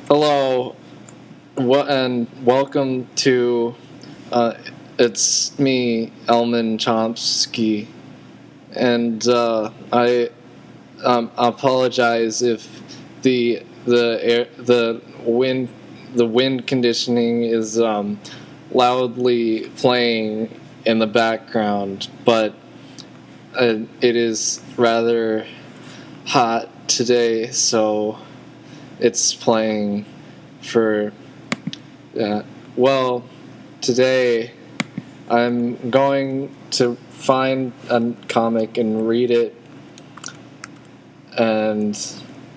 Hello, and welcome to. It's me, Elman Chomsky, and I apologize if the wind conditioning is loudly playing in the background, but it is rather hot today, so it's playing for. Well, today I'm going to find a comic and read it. And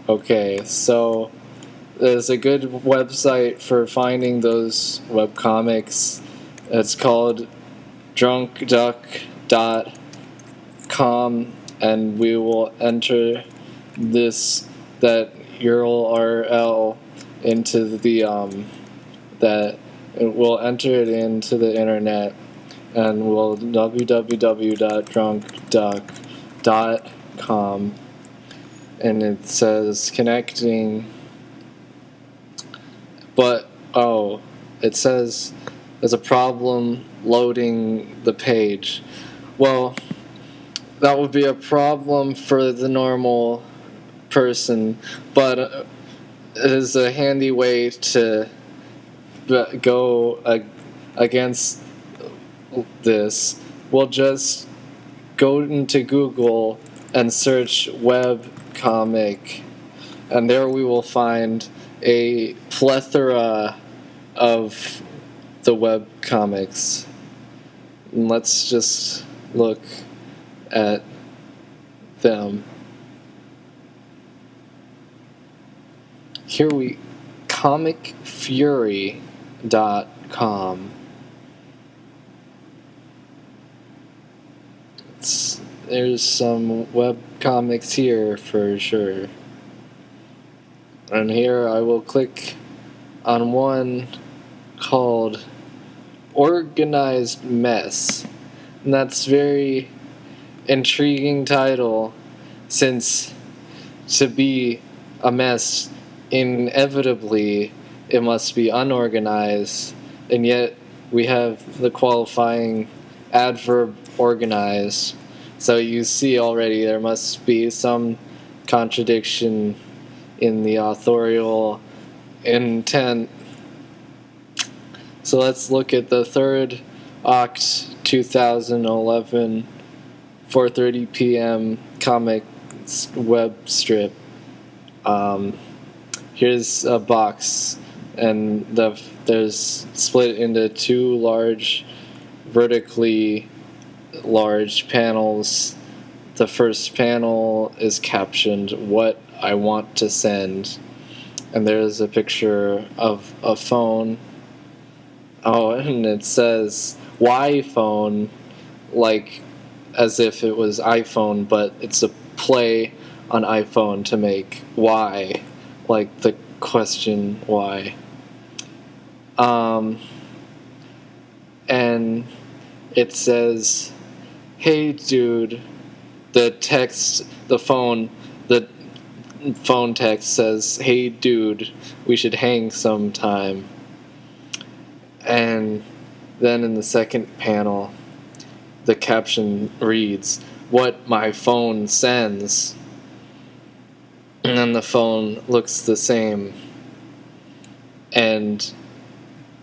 okay, so there's a good website for finding those webcomics. It's called drunkduck.com, and we will enter that URL into that we'll enter it into the internet, and we'll www.drunkduck.com, and it says connecting, but it says there's a problem loading the page. Well, that would be a problem for the normal person, but it is a handy way to go against this. We'll just go into Google and search web comic, and there we will find a plethora of the web comics. And let's just look at them. Here we comicfury.com. There's some web comics here for sure. And here I will click on one called Organized Mess. And that's very intriguing title, since to be a mess, inevitably it must be unorganized, and yet we have the qualifying adverb organized. So you see already there must be some contradiction in the authorial intent. So let's look at the 3rd Oct 2011 4:30 p.m. comic web strip. Here's a box, and there's split into two vertically large panels. The first panel is captioned "What I Want to Send," and there's a picture of a phone. Oh, and it says "Y phone," like as if it was iPhone, but it's a play on iPhone to make "why," like the question why. And it says, "Hey dude," the phone text says, "Hey dude, we should hang sometime." And then in the second panel, the caption reads, "What my phone sends." And then the phone looks the same. And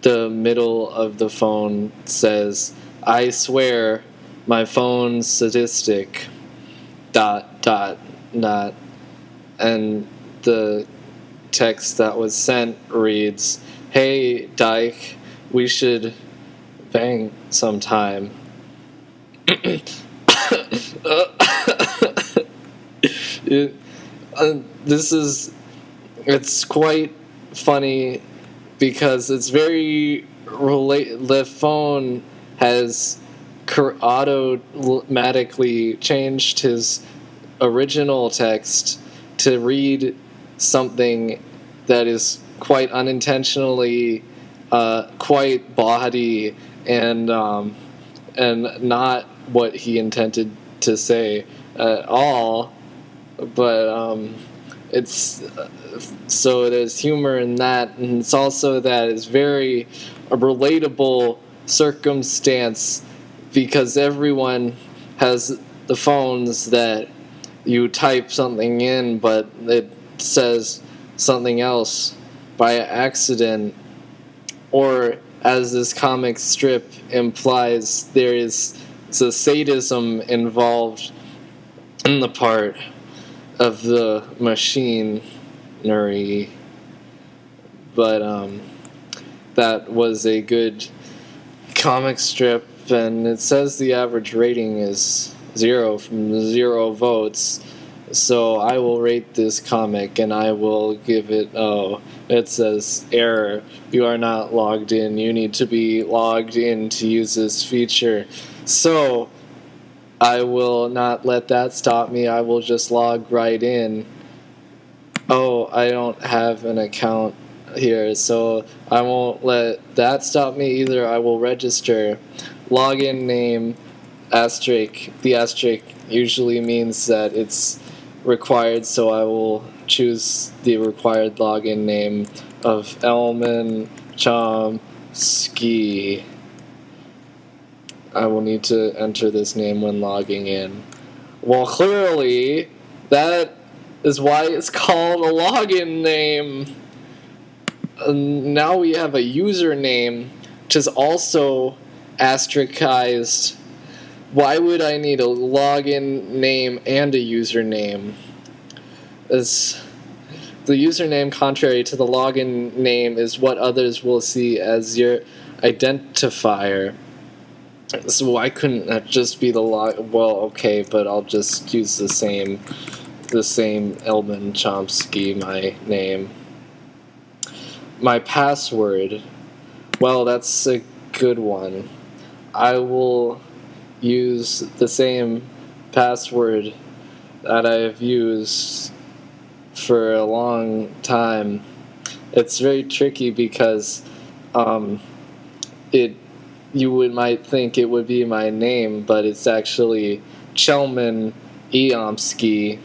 the middle of the phone says, "I swear my phone's sadistic. ... And the text that was sent reads, "Hey dyke, we should bang sometime." It's quite funny because it's very the phone has automatically changed his original text to read something that is quite unintentionally quite bawdy and not what he intended to say at all. But it's so there's humor in that, and it's also that it's very a relatable circumstance because everyone has the phones that you type something in, but it says something else by accident, or as this comic strip implies, there is the sadism involved in the part of the machinery. But that was a good comic strip, and it says the average rating is 0 from 0 votes. So I will rate this comic, and I will give it, it says error. You are not logged in. You need to be logged in to use this feature. So I will not let that stop me. I will just log right in. Oh, I don't have an account here, so I won't let that stop me either. I will register. Login name, asterisk. The asterisk usually means that it's required, so I will choose the required login name of Elman Chomsky. I will need to enter this name when logging in. Well, clearly, that is why it's called a login name. Now we have a username, which is also asterixized. Why would I need a login name and a username? The username, contrary to the login name, is what others will see as your identifier. So why couldn't that just be the log? Well, okay, but I'll just use the same Elman Chomsky, my name. My password, well, that's a good one. I will use the same password that I've used for a long time. It's very tricky because you might think it would be my name, but it's actually Chelman Eomsky,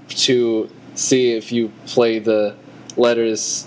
to see if you play the letters